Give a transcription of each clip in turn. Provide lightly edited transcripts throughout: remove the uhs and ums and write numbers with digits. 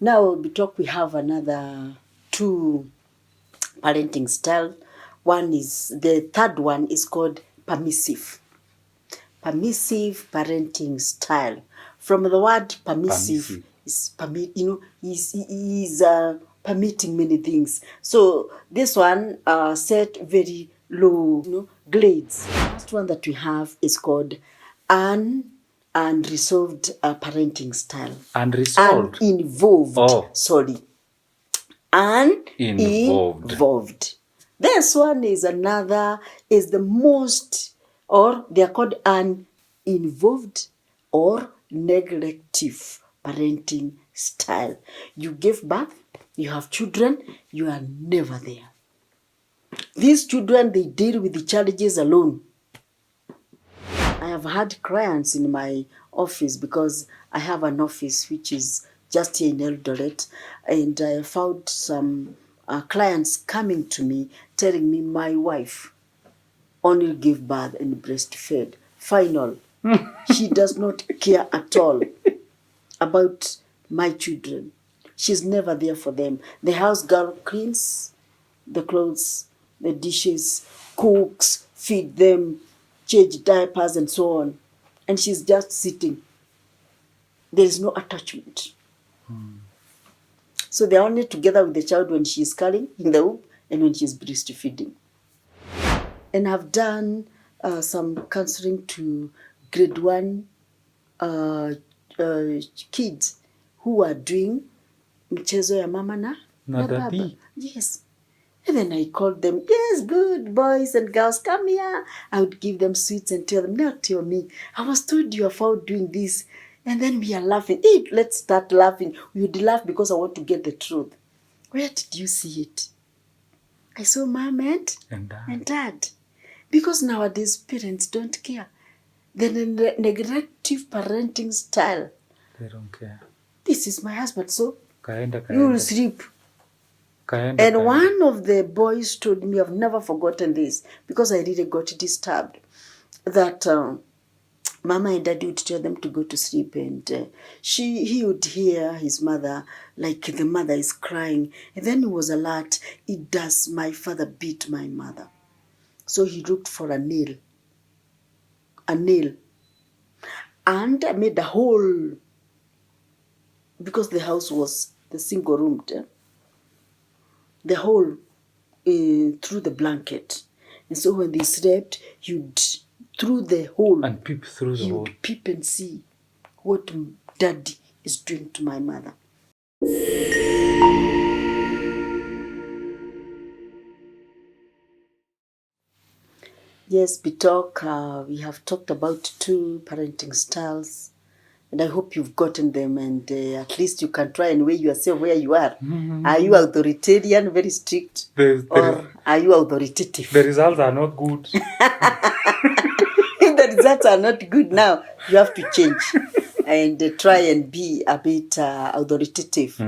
Now, we have another two parenting style. The third one is called permissive. Permissive parenting style. From the word permissive. Is permitting many things. So this one set very low, grades. The last one that we have is called unresolved parenting style. Unresolved? Uninvolved. Oh. Sorry. Uninvolved. This one is the most, or they are called uninvolved or neglective parenting style. You give birth, you have children, you are never there. These children, they deal with the challenges alone. I have had clients in my office because I have an office which is just here in Eldoret, and I found some clients coming to me telling me my wife only gave birth and breastfed. Final. She does not care at all about my children. She's never there for them. The house girl cleans the clothes, the dishes, cooks, feed them, change diapers and so on. And she's just sitting. There is no attachment. So they're only together with the child when she's curling in the womb and when she's breastfeeding. And I've done some counseling to grade 1 kids who are doing mchezo ya mama na baba. Yes. And then I called them, yes, good boys and girls, come here. I would give them sweets and tell them, now tell me, I was told you are found doing this. And then we are laughing. Hey, let's start laughing. We would laugh because I want to get the truth. Where did you see it? I saw mom and dad. Because nowadays parents don't care. The neglective parenting style. They don't care. This is my husband, so Kaenda. You will sleep. And one of the boys told me, I've never forgotten this, because I really got disturbed, that mama and daddy would tell them to go to sleep, and he would hear his mother, like the mother is crying, and then he was alert. Does my father beat my mother? So he looked for a nail, and I made a hole, because the house was the single room, the hole through the blanket. And so when they slept, you'd through the hole and peep through the hole. Peep and see what daddy is doing to my mother. Yes, we have talked about 2 parenting styles, and I hope you've gotten them, and at least you can try and weigh yourself where you are. Mm-hmm. Are you authoritarian, very strict, or are you authoritative? The results are not good. If the results are not good now, you have to change and try and be a bit authoritative,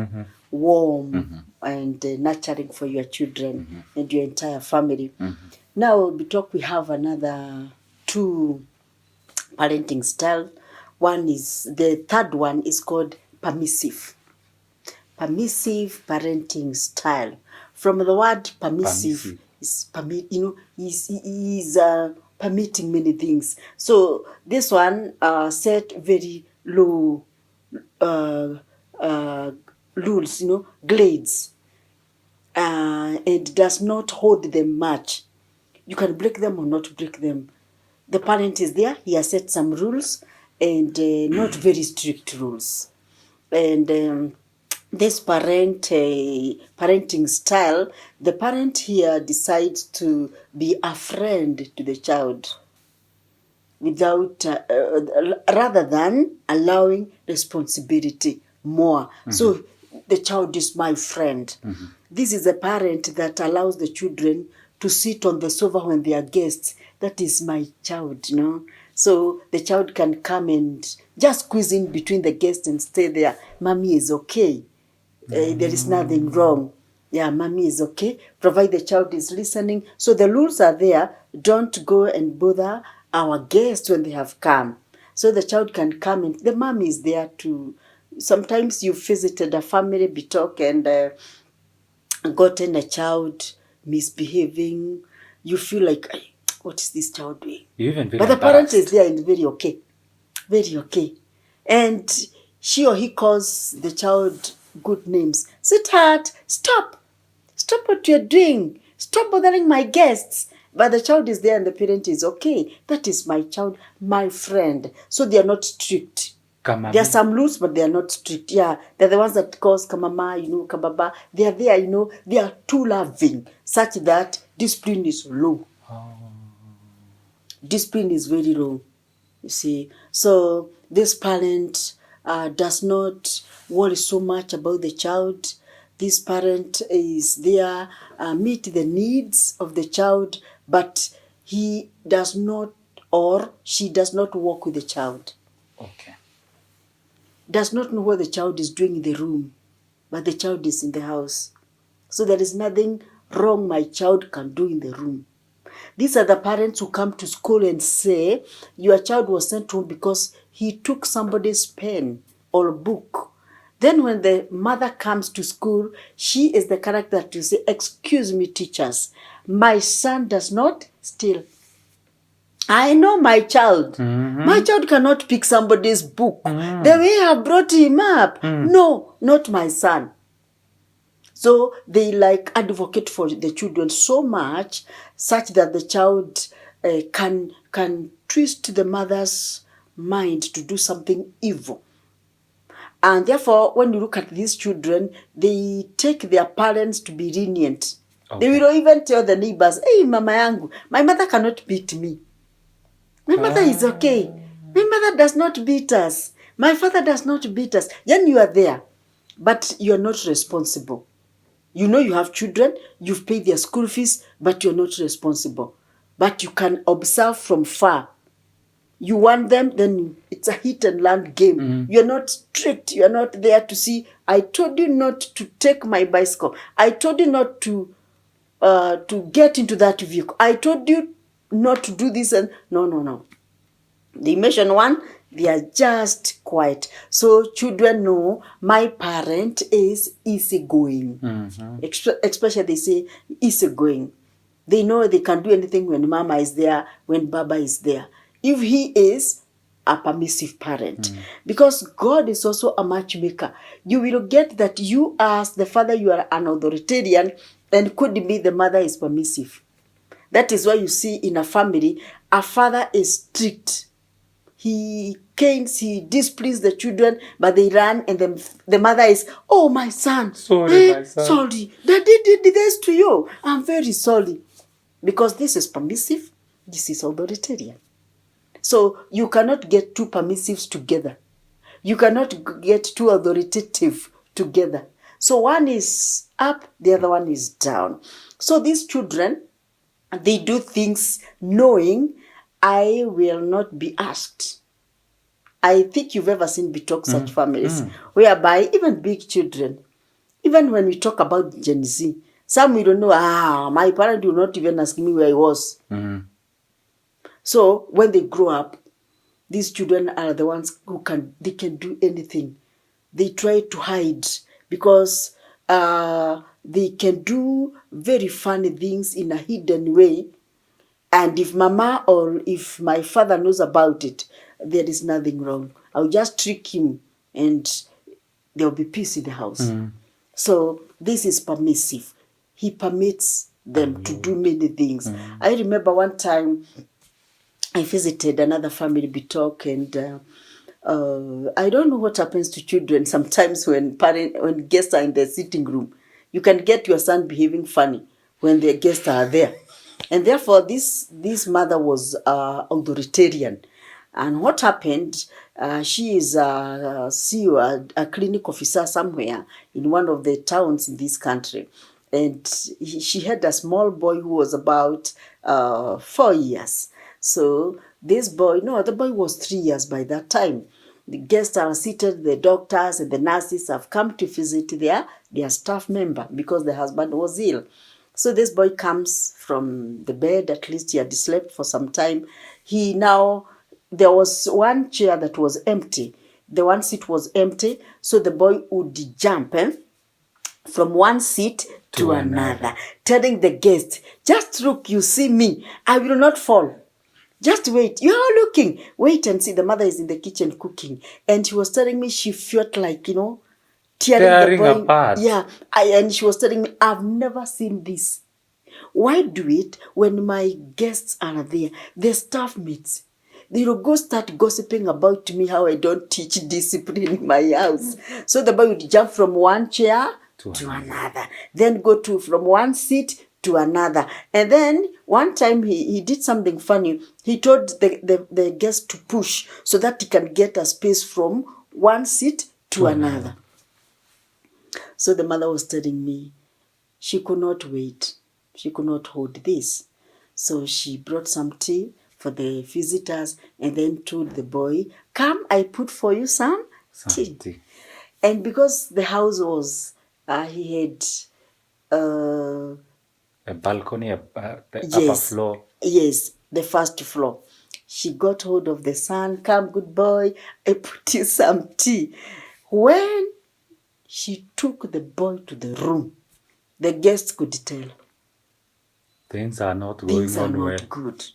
warm, and nurturing for your children and your entire family. Now, we have another 2 parenting style. The third one is called permissive. Permissive parenting style. From the word permissive. Is permitting many things. So this one set very low rules, grades, and does not hold them much. You can break them or not break them. The parent is there. He has set some rules, and not very strict rules. And this parenting style, the parent here decides to be a friend to the child, without rather than allowing responsibility more. So the child is my friend. This is a parent that allows the children to sit on the sofa when they are guests. That is my child, So the child can come and just squeeze in between the guests and stay there. Mommy is okay. There is nothing wrong. Yeah, mommy is okay. Provide the child is listening. So the rules are there. Don't go and bother our guests when they have come. So the child can come and the mommy is there to sometimes you visited a family talk and gotten a child misbehaving. You feel like, what is this child doing? You even feel But the parent is embarrassed. there and very okay. And she or he calls the child good names. Sweetheart, stop what you're doing. Stop bothering my guests. But the child is there and the parent is okay. That is my child, my friend. So they are not strict. Kamami. There are some rules, but they are not strict. Yeah, they're the ones that calls kamama, kababa. They are there, they are too loving, such that discipline is low. Discipline is very low, you see. So this parent does not worry so much about the child. This parent is there, meet the needs of the child, but he does not or she does not work with the child. Okay. Does not know what the child is doing in the room, but the child is in the house. So there is nothing wrong my child can do in the room. These are the parents who come to school and say, your child was sent home because he took somebody's pen or book. Then when the mother comes to school, she is the character to say, excuse me, teachers, my son does not steal. I know my child. Mm-hmm. My child cannot pick somebody's book. The way I brought him up. No, not my son. So they advocate for the children so much, such that the child can twist the mother's mind to do something evil. And therefore, when you look at these children, they take their parents to be lenient. Okay. They will even tell the neighbors, hey, mama yangu, my mother cannot beat me. My mother is okay. My mother does not beat us. My father does not beat us. Then you are there, but you are not responsible. You know you have children, you've paid their school fees, but you're not responsible. But you can observe from far. You want them, then it's a hit and learn game. Mm-hmm. You're not strict. You're not there to see, I told you not to take my bicycle. I told you not to get into that vehicle. I told you not to do this. And no. The emotion one, they are just quiet. So children know my parent is easygoing. Mm-hmm. Especially they say easygoing. They know they can do anything when mama is there, when baba is there. If he is a permissive parent. Because God is also a matchmaker. You will get that you as the father, you are an authoritarian, and could be the mother is permissive. That is why you see in a family, a father is strict. He canes, he displeases the children, but they run, and then the mother is, oh, my son. Sorry, my son. Sorry, daddy did this to you. I'm very sorry. Because this is permissive, this is authoritarian. So you cannot get two permissives together. You cannot get two authoritative together. So one is up, the other one is down. So these children, they do things knowing I will not be asked. I think you've ever seen such families, whereby even big children, even when we talk about Gen Z, some we don't know, my parent will not even ask me where I was. Mm-hmm. So when they grow up, these children are the ones who can do anything. They try to hide because they can do very funny things in a hidden way. And if mama or if my father knows about it, there is nothing wrong. I'll just trick him and there will be peace in the house. So this is permissive. He permits them to do many things. I remember one time I visited another family talk, and I don't know what happens to children sometimes when guests are in the sitting room. You can get your son behaving funny when the guests are there. And therefore, this mother was authoritarian. And what happened, she is a CEO, a clinic officer somewhere in one of the towns in this country. And she had a small boy who was about 4 years. So this boy, the boy was 3 years by that time. The guests are seated, the doctors and the nurses have come to visit their staff member because the husband was ill. So this boy comes from the bed, at least he had slept for some time. There was one chair that was empty. the one seat was empty, so the boy would jump from one seat to another, telling the guest, just look, you see me, I will not fall. Just wait. You're looking. Wait and see. The mother is in the kitchen cooking. And she was telling me she felt like, tearing the boy apart. Yeah. And she was telling me, I've never seen this. Why do it when my guests are there? The staff mates. They'll go start gossiping about me, how I don't teach discipline in my house. So the boy would jump from one chair to another. Then go from one seat to another. And then one time he did something funny. He told the guest to push so that he can get a space from one seat to another. So the mother was telling me she could not wait. She could not hold this. So she brought some tea for the visitors and then told the boy, come, I put for you some tea. And because the house was, he had a balcony, the yes, upper floor. Yes, the first floor. She got hold of the son. Come, good boy, I put you some tea. When she took the boy to the room, the guests could tell. Things are not going on well. Good.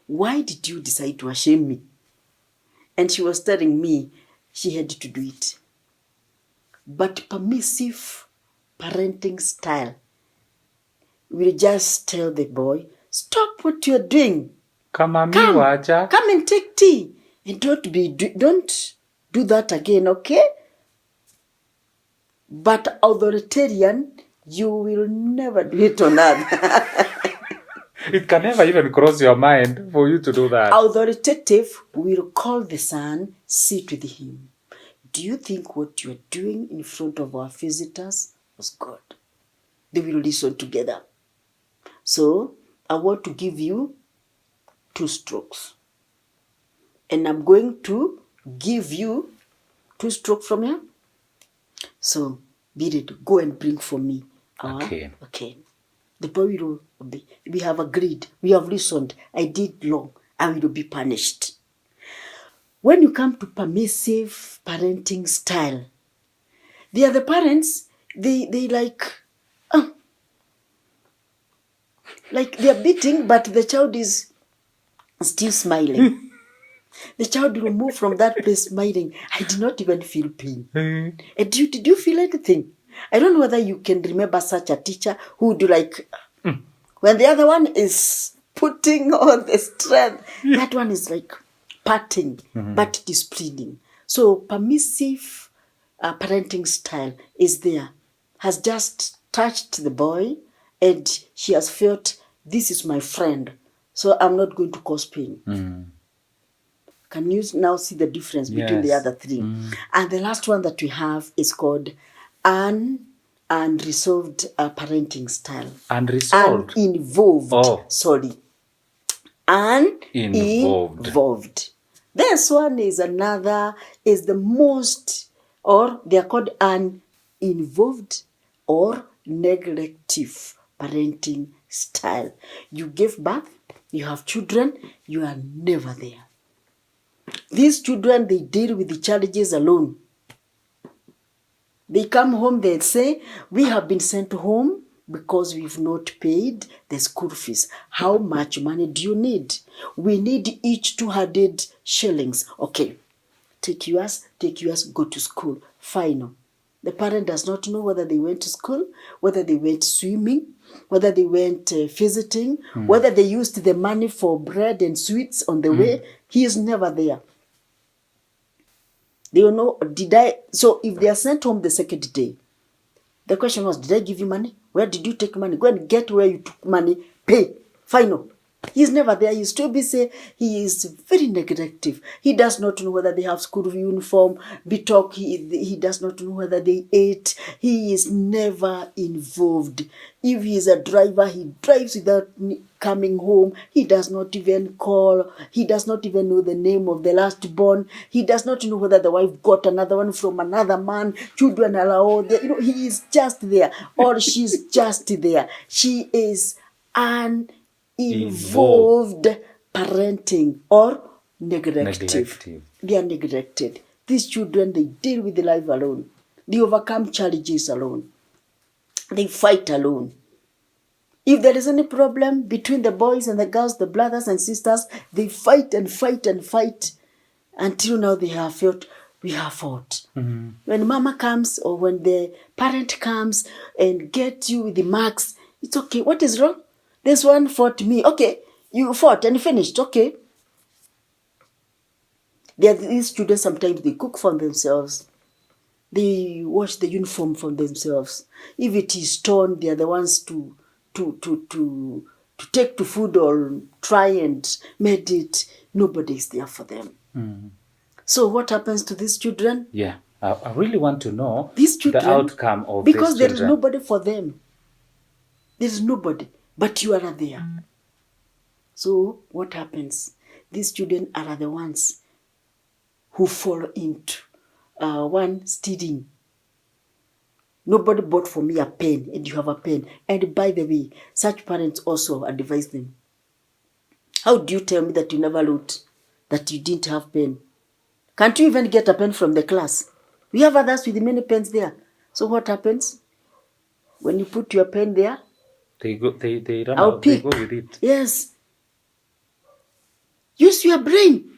Why did you decide to shame me? And she was telling me she had to do it. But permissive parenting style will just tell the boy, stop what you're doing. Come and take tea. And don't do that again, okay? But authoritarian, you will never do it on other. It can never even cross your mind for you to do that. Authoritative will call the son, sit with him. Do you think what you're doing in front of our visitors was good? They will listen together. So I want to give you 2 strokes. And I'm going to give you 2 strokes from here. So be ready. Go and bring for me. Okay. The boy will be. We have agreed. We have listened. I did wrong. I will be punished. When you come to permissive parenting style, they are the parents, they like they are beating, but the child is still smiling. The child will move from that place smiling. I did not even feel pain. And did you feel anything? I don't know whether you can remember such a teacher who would when the other one is putting on the strength, that one is like patting, but disciplining. So permissive parenting style is there, has just touched the boy, and she has felt, this is my friend, so I'm not going to cause pain. Can you now see the difference between the other 3? And the last one that we have is called unresolved parenting style. Unresolved? Uninvolved. Oh. Sorry. Uninvolved. This one is the most, or they are called uninvolved or neglective parenting style. You give birth, you have children, you are never there. These children, they deal with the challenges alone. They come home, they say, we have been sent home because we've not paid the school fees. How much money do you need? We need each 200 shillings. Okay, take yours, go to school. Final. The parent does not know whether they went to school, whether they went swimming, whether they went visiting, whether they used the money for bread and sweets on the way. He is never there. They will know, so if they are sent home the second day, the question was, did I give you money? Where did you take money? Go and get where you took money, pay, final. He's never there. He's too busy. He is very neglective. He does not know whether they have school uniform. He does not know whether they ate. He is never involved. If he is a driver, he drives without coming home. He does not even call. He does not even know the name of the last born. He does not know whether the wife got another one from another man. Children are all there. He is just there, or she's just there. She is involved parenting or neglective. They are neglected. These children, they deal with life alone. They overcome challenges alone. They fight alone. If there is any problem between the boys and the girls, the brothers and sisters, they fight and fight and fight until now they have felt we have fought. Mm-hmm. When mama comes or when the parent comes and get you with the marks, it's okay. What is wrong? This one fought me. Okay, you fought and finished. Okay. These students, sometimes they cook for themselves. They wash the uniform for themselves. If it is torn, they are the ones to take to food or try and mend it. Nobody is there for them. Mm-hmm. So what happens to these children? Yeah, I really want to know These children, the outcome of because these there children. is nobody for them. There is nobody, but you are there. So what happens? These children are the ones who fall into one stealing. Nobody bought for me a pen, and you have a pen. And by the way, such parents also advise them. How do you tell me that you never wrote, that you didn't have pen? Can't you even get a pen from the class? We have others with many pens there. So what happens? When you put your pen there, They run I'll out, they pick. go with it. Yes. Use your brain.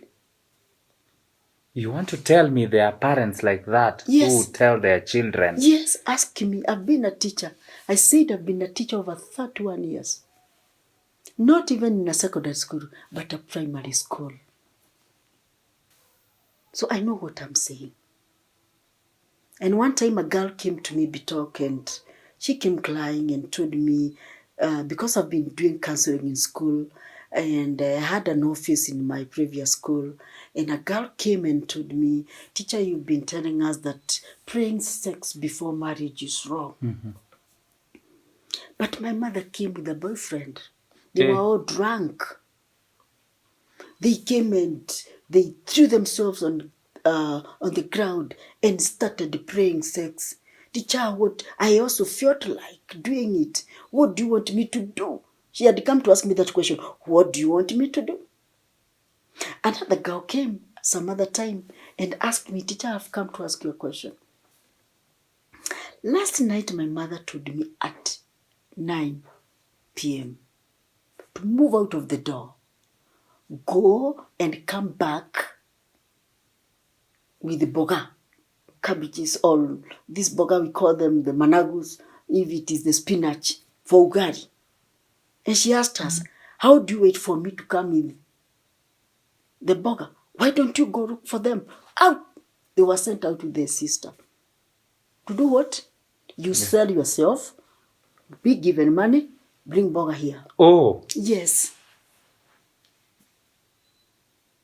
You want to tell me there are parents like that Yes. who tell their children? Yes, ask me. I've been a teacher. I said I've been a teacher over 31 years. Not even in a secondary school, but a primary school. So I know what I'm saying. And one time a girl came to me, Bitok, and she came crying and told me, because I've been doing counseling in school, and I had an office in my previous school, and a girl came and told me, teacher, you've been telling us that praying sex before marriage is wrong. Mm-hmm. But my mother came with a boyfriend. They were all drunk. They came and they threw themselves on the ground and started praying sex. Teacher, what? I also felt like doing it. What do you want me to do? She had come to ask me that question. What do you want me to do? Another girl came some other time and asked me, teacher, I've come to ask you a question. Last night, my mother told me at 9 p.m. to move out of the door, go and come back with the boga, cabbages, or this boga, we call them the managus, if it is the spinach, for ugari. And she asked us, how do you wait for me to come in the boga? Why don't you go look for them? Out! They were sent out with their sister. To do what? You sell yourself, be given money, bring boga here. Oh. Yes.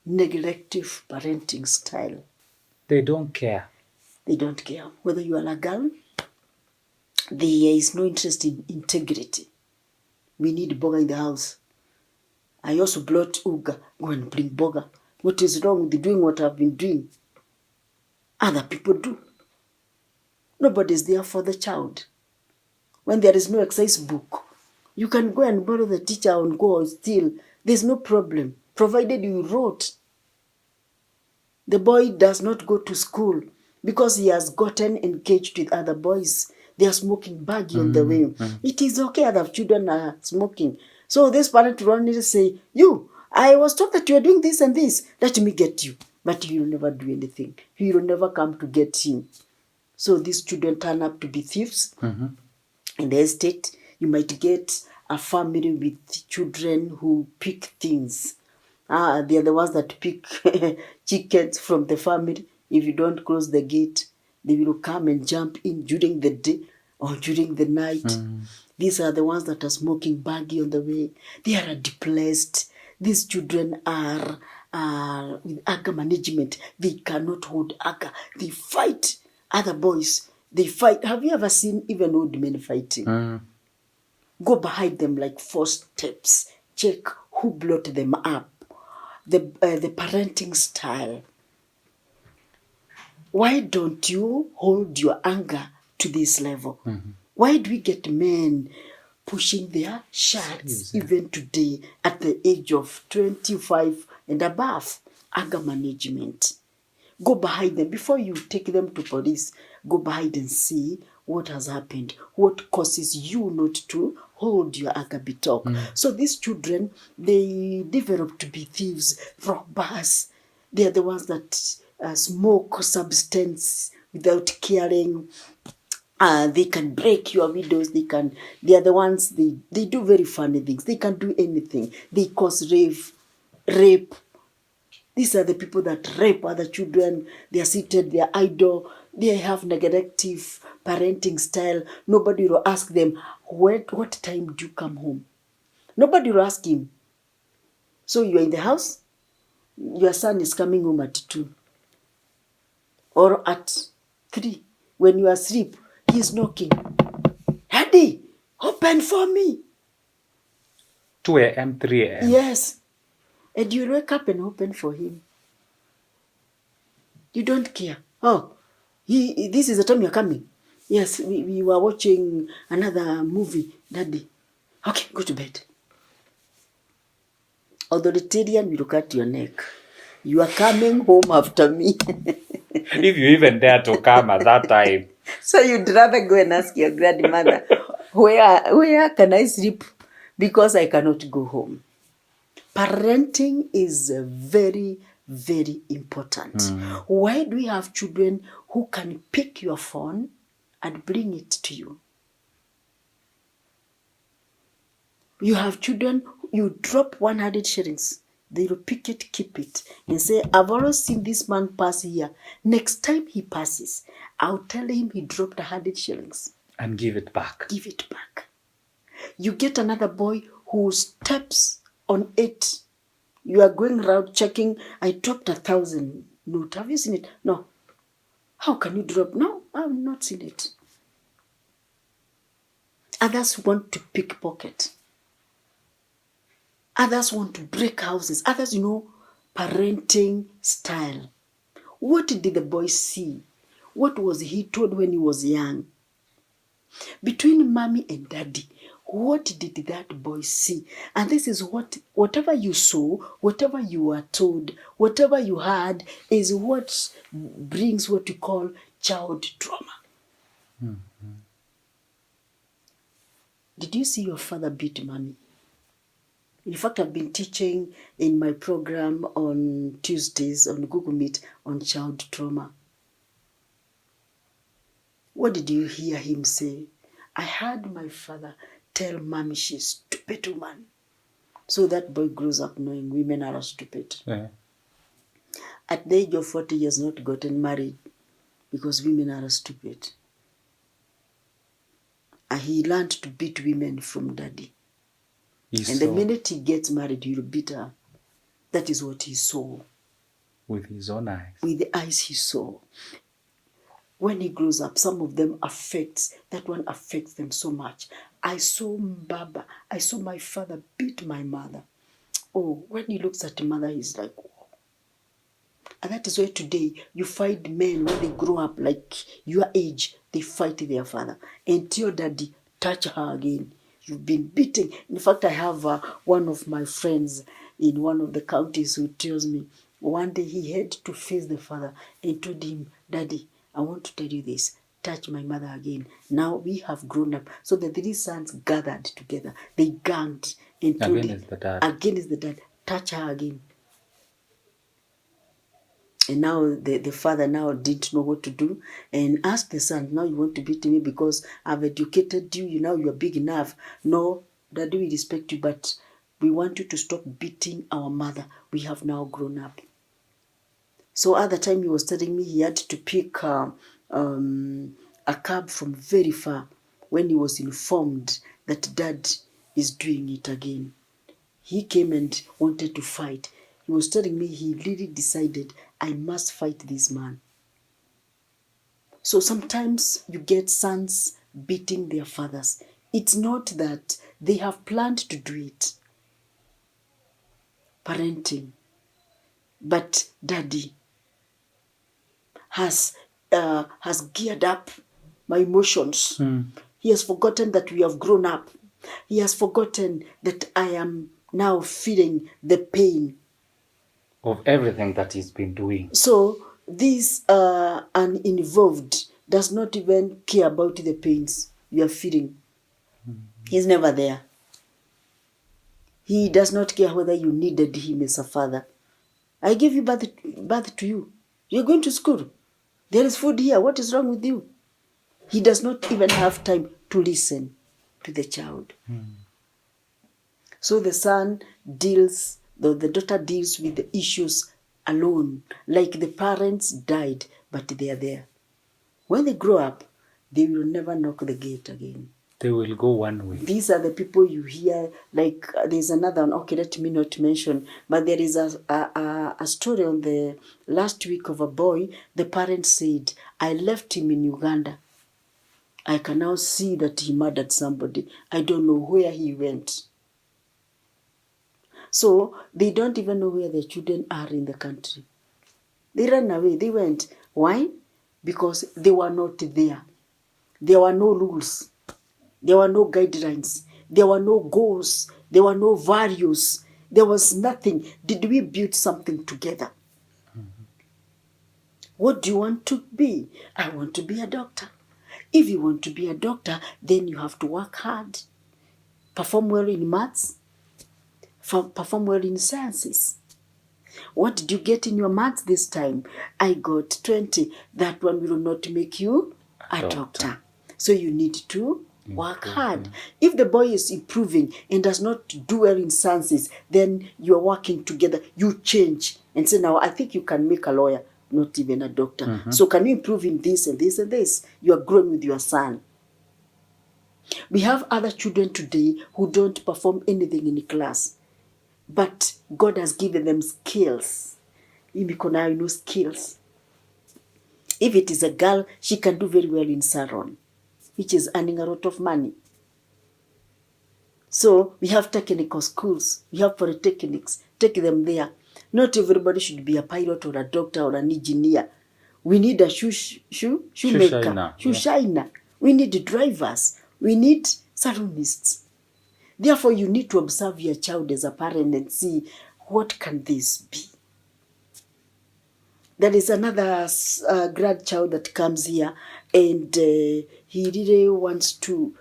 Neglective parenting style. They don't care. They don't care. Whether you are a girl, there is no interest in integrity. We need boga in the house. I also brought uga. Go and bring boga. What is wrong with doing what I've been doing? Other people do. Nobody is there for the child. When there is no exercise book, you can go and borrow the teacher and go and steal. There's no problem, provided you wrote. The boy does not go to school because he has gotten engaged with other boys. They are smoking baggy on the way. It is okay, other children are smoking. So this parent will only say, you, I was told that you are doing this and this. Let me get you. But you will never do anything. He will never come to get him. So these children turn up to be thieves. In the estate, you might get a family with children who pick things. They are the ones that pick chickens from the family. If you don't close the gate, they will come and jump in during the day or during the night. These are the ones that are smoking baggy on the way. They are depressed. These children are with anger management. They cannot hold anger. They fight other boys. They fight. Have you ever seen even old men fighting? Go behind them like 4 steps. Check who brought them up. The parenting style. Why don't you hold your anger to this level? Why do we get men pushing their shirts even today at the age of 25 and above? Anger management. Go behind them. Before you take them to police, go behind and see what has happened, what causes you not to hold your agape talk. So these children, they develop to be thieves, robbers. They are the ones that smoke substance without caring. They can break your windows. They are the ones, they do very funny things. They can do anything. They cause rape. These are the people that rape other children. They are seated, they are idle, they have negative parenting style. Nobody will ask them, what time do you come home? Nobody will ask him. So you are in the house, your son is coming home at 2 or at 3. When you are asleep, he is knocking. Daddy, open for me. 2 a.m., 3 a.m. Yes. And you wake up and open for him. You don't care. Oh, this is the time you're coming. Yes, we were watching another movie, Daddy. Okay, go to bed. Authoritarian will look at your neck. You are coming home after me. If you even dare to come at that time. So you'd rather go and ask your grandmother, where can I sleep? Because I cannot go home. Parenting is very, very important. Why do we have children who can pick your phone and bring it to you? You have children, you drop 100 shillings, they will pick it, keep it, and say, I've always seen this man pass here. Next time he passes, I'll tell him he dropped 100 shillings. And give it back. Give it back. You get another boy who steps on it. You are going around checking, I dropped 1,000 note. Have you seen it? No. How can you drop? No, I've not seen it. Others want to pickpocket. Others want to break houses. Others, parenting style. What did the boy see? What was he told when he was young? Between mommy and daddy, what did that boy see? And this is whatever you saw, whatever you were told, whatever you had is what brings what we call child trauma. Mm-hmm. Did you see your father beat mommy? In fact, I've been teaching in my program on Tuesdays on Google Meet on child trauma. What did you hear him say? I heard my father tell mommy she's a stupid woman. So that boy grows up knowing women are stupid. Yeah. At the age of 40, he has not gotten married because women are stupid. And he learned to beat women from daddy. The minute he gets married, he'll beat her. That is what he saw. With his own eyes. With the eyes he saw. When he grows up, some of them that one affects them so much. I saw Baba, I saw my father beat my mother. Oh, when he looks at mother, he's like, oh. And that is why today you find men, when they grow up like your age, they fight their father. And your daddy, touch her again. You've been beating. In fact, I have one of my friends in one of the counties who tells me one day he had to face the father and told him, Daddy, I want to tell you this. Touch my mother again. Now we have grown up. So the 3 sons gathered together. They ganged and told him, against the dad, touch her again. And now the father now didn't know what to do and asked the son, now you want to beat me because I've educated you, now you're big enough. No, Daddy, we respect you, but we want you to stop beating our mother. We have now grown up. So at the time he was telling me he had to pick a cab from very far when he was informed that Dad is doing it again. He came and wanted to fight. He was telling me he really decided, I must fight this man. So sometimes you get sons beating their fathers. It's not that they have planned to do it. Parenting. But daddy has geared up my emotions. He has forgotten that we have grown up. He has forgotten that I am now feeling the pain of everything that he's been doing. So this uninvolved does not even care about the pains you are feeling. He's never there. He does not care whether you needed him as a father. I gave you birth to you. You're going to school. There is food here. What is wrong with you? He does not even have time to listen to the child. So the daughter deals with the issues alone, like the parents died, but they are there. When they grow up, they will never knock the gate again. They will go one way. These are the people you hear, like there's another one, okay, let me not mention, but there is a story on the last week of a boy. The parents said, I left him in Uganda. I can now see that he murdered somebody. I don't know where he went. So they don't even know where their children are in the country. They ran away. They went. Why? Because they were not there. There were no rules. There were no guidelines. There were no goals. There were no values. There was nothing. Did we build something together? What do you want to be? I want to be a doctor. If you want to be a doctor, then you have to work hard. Perform well in maths. Perform well in sciences. What did you get in your maths this time? I got 20. That one will not make you a doctor. So you need to work hard. If the boy is improving and does not do well in sciences, then you are working together. You change and say, now I think you can make a lawyer, not even a doctor. So can you improve in this and this and this? You are growing with your son. We have other children today who don't perform anything in class, but God has given them skills. Skills. If it is a girl, she can do very well in salon, which is earning a lot of money. So we have technical schools, we have polytechnics, take them there. Not everybody should be a pilot or a doctor or an engineer. We need a shoemaker, shoe shiner. We need drivers. We need salonists. Therefore, you need to observe your child as a parent and see, what can this be? There is another grandchild that comes here, and he really wants to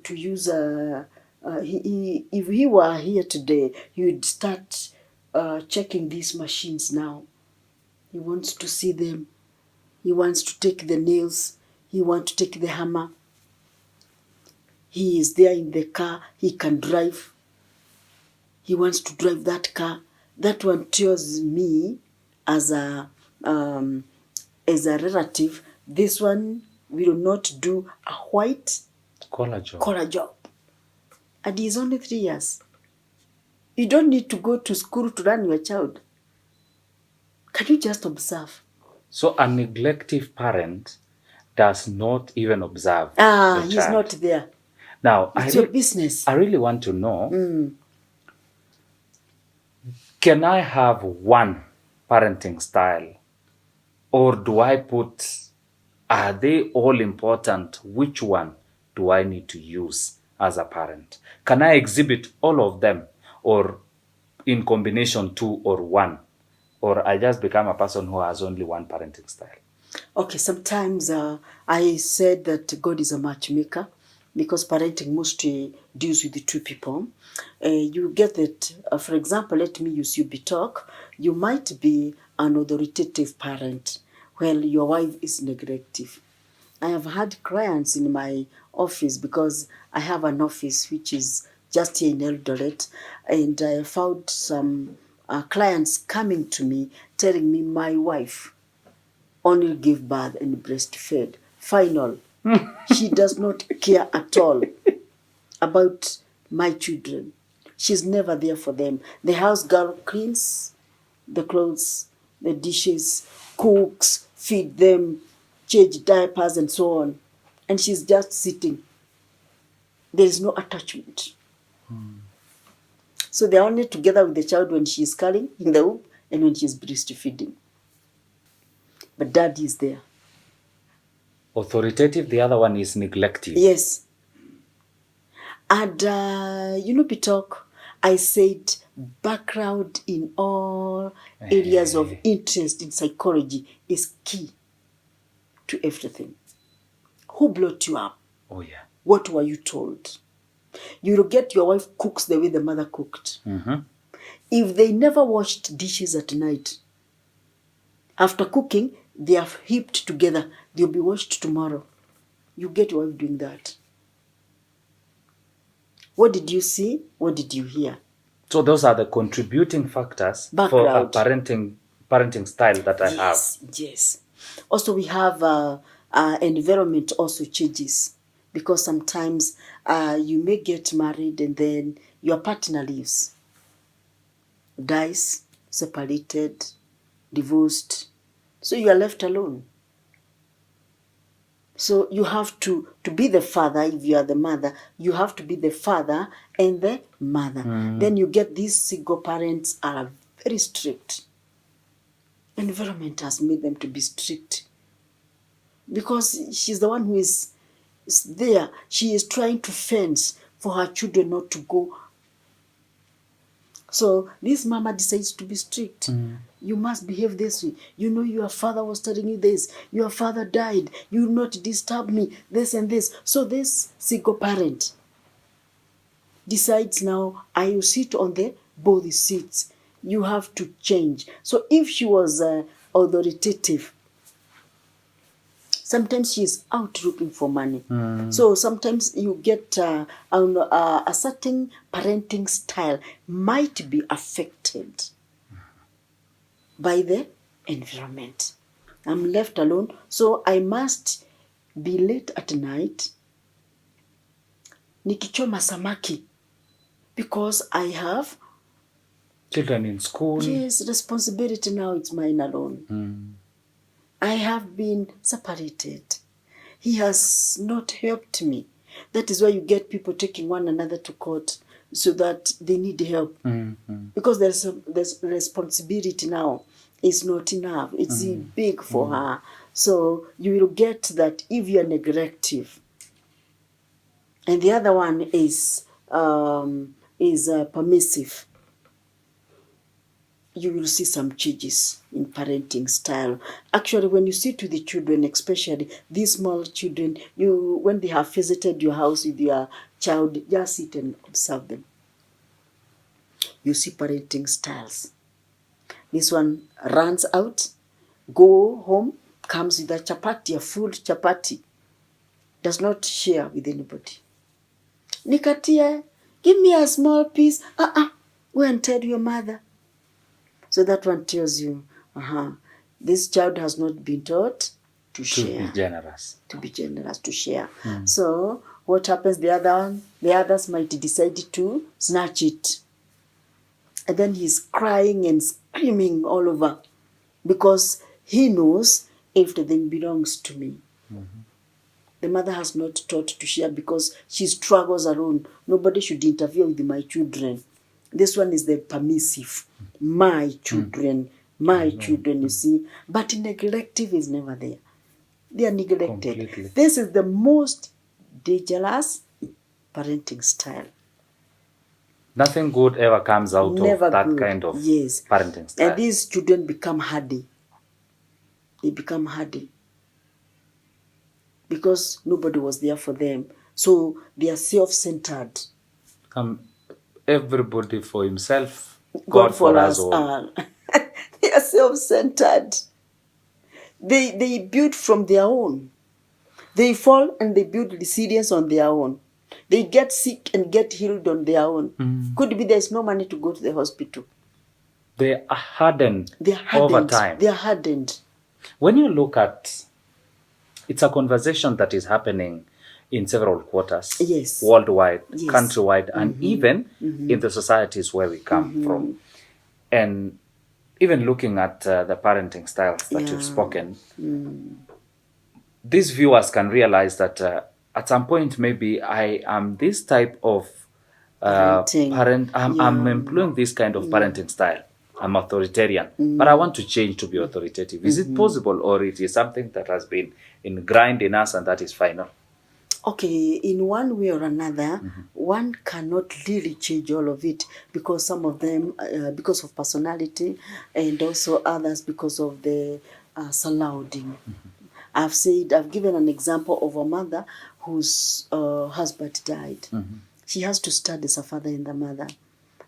use if he were here today, he would start checking these machines now. He wants to see them. He wants to take the nails. He wants to take the hammer. He is there in the car. He can drive. He wants to drive that car. That one tells me as a relative, this one will not do a white collar job. And he's only 3 years. You don't need to go to school to learn your child. Can you just observe? So a neglective parent does not even observe the child. He's not there. Now, it's your business. I really want to know, can I have one parenting style? Or do I are they all important? Which one do I need to use as a parent? Can I exhibit all of them, or in combination 2 or 1? Or I just become a person who has only one parenting style? Okay, sometimes I said that God is a matchmaker, because parenting mostly deals with the 2 people. You get that, for example, let me use you, talk. You might be an authoritative parent, while your wife is neglective. I have had clients in my office, because I have an office which is just here in Eldoret, and I found some clients coming to me telling me my wife only gave birth and breastfed. Final. She does not care at all about my children. She's never there for them. The house girl cleans the clothes, the dishes, cooks, feed them, change diapers and so on. And she's just sitting. There is no attachment. So they're only together with the child when she's curling in the womb and when she's breastfeeding. But dad is there. Authoritative, the other one is neglective. Yes. And, Bitok, I said background in all areas of interest in psychology is key to everything. Who brought you up? Oh, yeah. What were you told? You will get your wife cooks the way the mother cooked. If they never washed dishes at night, after cooking, they are heaped together. They'll be washed tomorrow. You get your wife doing that. What did you see? What did you hear? So those are the contributing factors for a parenting style that I have. Yes. Also, we have environment also changes, because sometimes you may get married and then your partner leaves, dies, separated, divorced, so you are left alone. So you have to be the father. If you are the mother, you have to be the father and the mother. Then you get these single parents are very strict. Environment has made them to be strict, because she's the one who is there. She is trying to fence for her children not to go. So this mama decides to be strict. You must behave this way. You know your father was telling you this. Your father died. You will not disturb me. This and this. So this single parent decides now, I will sit on the both seats. You have to change. So if she was authoritative, sometimes she is out looking for money. So sometimes you get a certain parenting style might be affected by the environment. I'm left alone, so I must be late at night nikichoma samaki, because I have children in school. Yes, responsibility now, it's mine alone. I have been separated. He has not helped me. That is why you get people taking one another to court, so that they need help. Because there's responsibility now. It's not enough. It's big for her. So you will get that if you are neglective. And the other one is permissive. You will see some changes in parenting style. Actually, when you sit with the children, especially these small children, when they have visited your house with your child, just sit and observe them. You see parenting styles. This one runs out, go home, comes with a chapati, a full chapati, does not share with anybody. Nikatia, give me a small piece. Go and tell your mother. So that one tells you, this child has not been taught to share. To be generous. To be generous, to share. So what happens, the others might decide to snatch it. And then he's crying and screaming all over, because he knows everything belongs to me. The mother has not taught to share because she struggles alone. Nobody should interfere with my children. This one is the permissive. My children, you see. But neglective is never there. They are neglected. Completely. This is the most dangerous parenting style. Nothing good ever comes out Never of that good. kind of Yes. parenting style. And these children become hardy. They become hardy, because nobody was there for them. So they are self-centered. Everybody for himself, God for us all. They are self-centered. They build from their own. They fall and they build resilience on their own. They get sick and get healed on their own. Could be there's no money to go to the hospital. They are hardened over time. They are hardened. When you look at, it's a conversation that is happening in several quarters, yes, worldwide, yes, countrywide, and even in the societies where we come from. And even looking at the parenting styles that you've spoken, these viewers can realize that at some point, maybe I am this type of parent, I'm employing this kind of parenting style. I'm authoritarian, but I want to change to be authoritative. Is it possible, or it is something that has been ingrained in us and that is final? Okay, in one way or another, one cannot really change all of it, because some of them, because of personality, and also others because of the surrounding. I've given an example of a mother whose husband died. She has to stand as a father and the mother,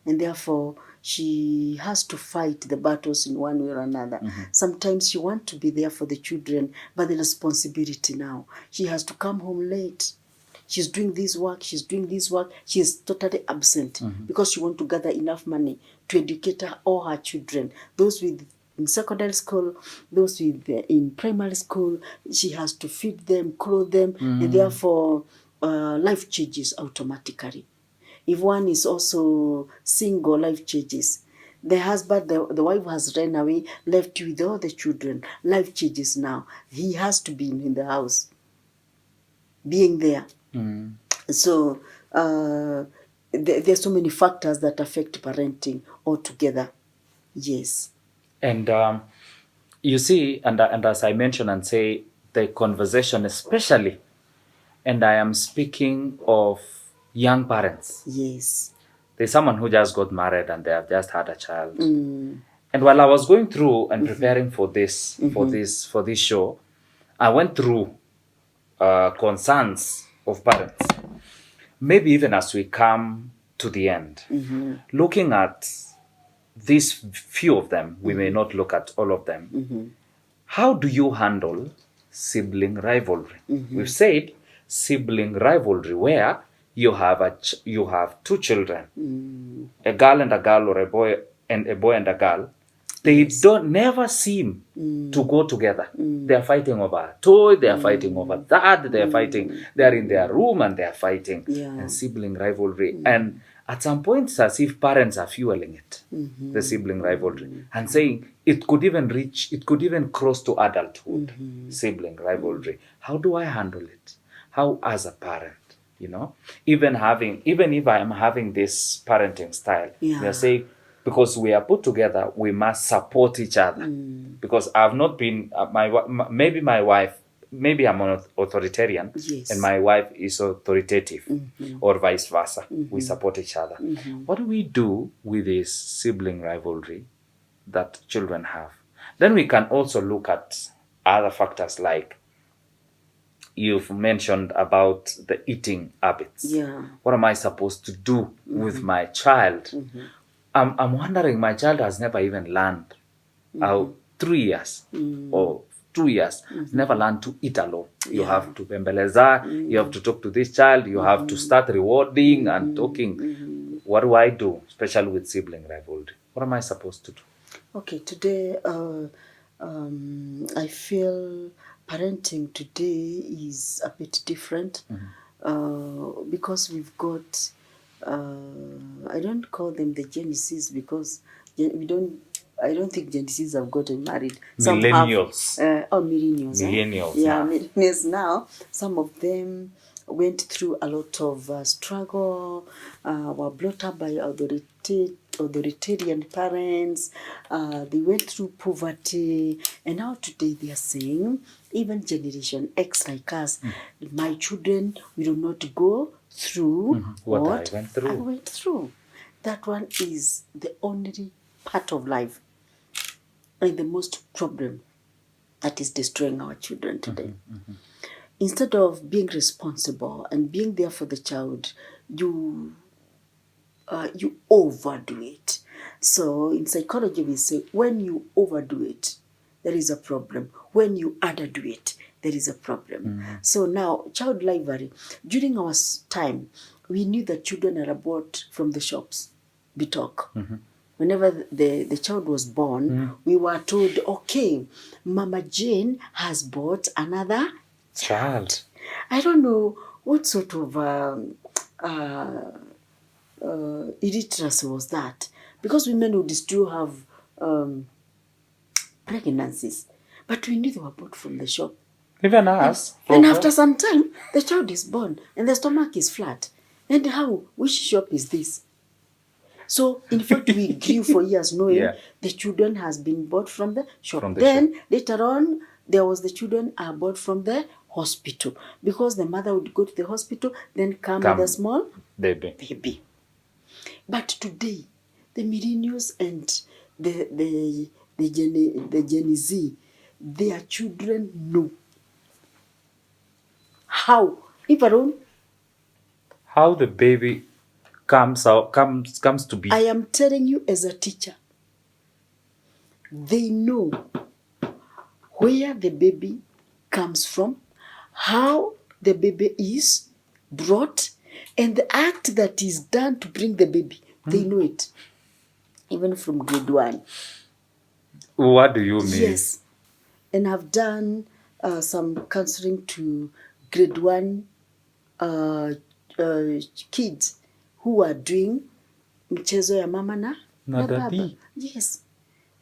and therefore she has to fight the battles in one way or another. Sometimes she wants to be there for the children, but the responsibility now, she has to come home late. She's doing this work, she's totally absent because she wants to gather enough money to educate all her children. Those in secondary school, those in primary school, she has to feed them, clothe them, and therefore life changes automatically. If one is also single, life changes. The husband, the wife has run away, left you with all the children. Life changes now. He has to be in the house, being there. So there's so many factors that affect parenting altogether. Yes. And you see, and as I mentioned and say, the conversation especially, and I am speaking of young parents. Yes. There's someone who just got married and they have just had a child. And while I was going through and preparing for this, for this show, I went through concerns of parents. Maybe even as we come to the end, looking at these few of them, we may not look at all of them. How do you handle sibling rivalry? We've said sibling rivalry where you have two children, a girl and a girl, or a boy and a girl. They don't never seem to go together. They are fighting over a toy. They are fighting over that. They are fighting. They are in their room and they are fighting. And sibling rivalry. And at some point, it's as if parents are fueling it, the sibling rivalry, and saying it could even cross to adulthood. Sibling rivalry. How do I handle it? How, as a parent, even if I am having this parenting style, we are saying, because we are put together, we must support each other. Because I've not been, my wife, maybe I'm an authoritarian, and my wife is authoritative, or vice versa. We support each other. What do we do with this sibling rivalry that children have? Then we can also look at other factors like you've mentioned about the eating habits. What am I supposed to do with my child? I'm wondering, my child has never even learned 3 years or 2 years, never learned to eat alone. You have to bembeleza, you have to talk to this child, you have to start rewarding and talking. What do I do, especially with sibling rivalry? What am I supposed to do? Okay, today I feel parenting today is a bit different because we've got I don't call them the Gen Zs because I don't think Gen Zs have gotten married. Some millennials. Millennials. Millennials. Millennials now. Some of them went through a lot of struggle, were brought up by authoritarian parents. They went through poverty, and now today they are saying, even Generation X like us, my children will not go through what I went through. That one is the only part of life and the most problem that is destroying our children today. Instead of being responsible and being there for the child, you overdo it. So in psychology we say, when you overdo it, there is a problem. When you underdo it, there is a problem. So now, child rivalry. During our time, we knew that children are bought from the shops. Bitok. Whenever the child was born, we were told, okay, Mama Jane has bought another child. I don't know what sort of illiteracy was that, because women would still have pregnancies, but we knew they were bought from the shop. Even us. And after some time, the child is born and the stomach is flat. And how? Which shop is this? So, in fact, we grew for years knowing the children has been bought from the shop. Later on, there was the children are bought from the hospital, because the mother would go to the hospital, then come with a small baby. But today, the millennials and the Gen Z, their children know how, How the baby comes to be. I am telling you as a teacher, they know where the baby comes from, how the baby is brought, and the act that is done to bring the baby. They know it, even from grade 1. What do you mean? Yes, and I've done some counseling to grade 1 kids who are doing mchezo ya mama na baba. Daddy. Yes.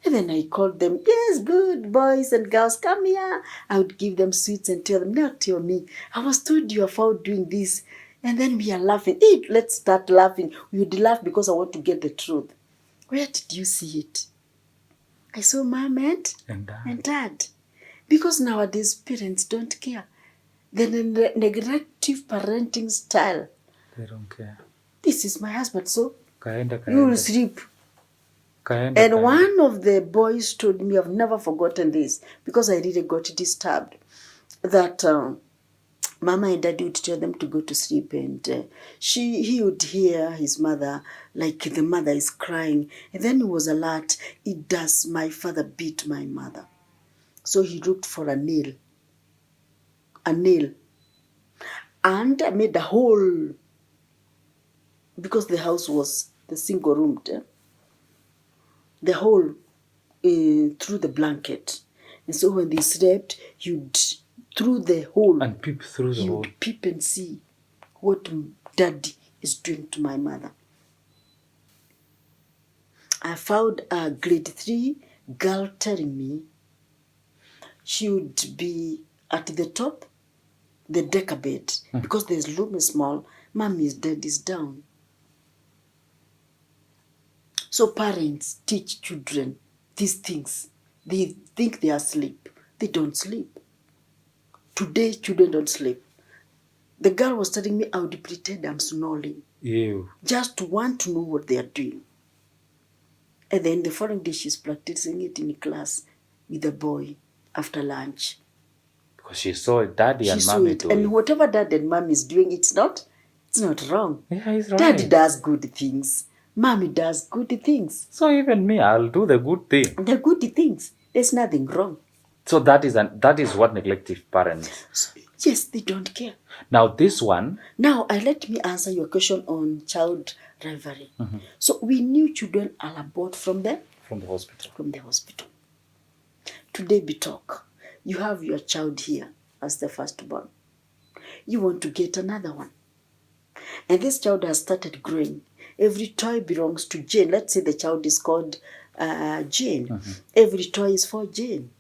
And then I called them, yes, good boys and girls, come here. I would give them sweets and tell them, not tell me. I was told you are found doing this. And then we are laughing. Hey, let's start laughing. We would laugh because I want to get the truth. Where did you see it? I saw mom and dad. Because nowadays parents don't care. The negative parenting style. They don't care. This is my husband, so Kaenda. you will sleep. And one of the boys told me, I've never forgotten this, because I really got disturbed, that mama and daddy would tell them to go to sleep, and he would hear his mother, like the mother is crying, and then he was alert. It does my father beat my mother? So he looked for a nail, and made a hole, because the house was the single room, the hole through the blanket. And so when they slept, you'd through the hole and peep through the hole. You'd peep and see what daddy is doing to my mother. I found a grade 3 girl telling me she would be at the top, the decker bed, because there's room is small, mommy's dad is down. So parents teach children these things. They think they are asleep. They don't sleep. Today, children don't sleep. The girl was telling me I would pretend I'm snoring. Ew. Just to want to know what they are doing. And then the following day, she's practicing it in class with the boy after lunch. Because she saw daddy and mommy doing it. And whatever dad and mom is doing, it's not wrong. Yeah, it's right. Daddy does good things. Mommy does good things. So even me, I'll do the good thing. The good things. There's nothing wrong. So that is what neglective parents. Yes, they don't care. Now this one. Now let me answer your question on child rivalry. Mm-hmm. So we knew children are bought from the hospital. From the hospital. Today we talk. You have your child here as the firstborn. You want to get another one. And this child has started growing. Every toy belongs to Jane. Let's say the child is called Jane. Mm-hmm. Every toy is for Jane.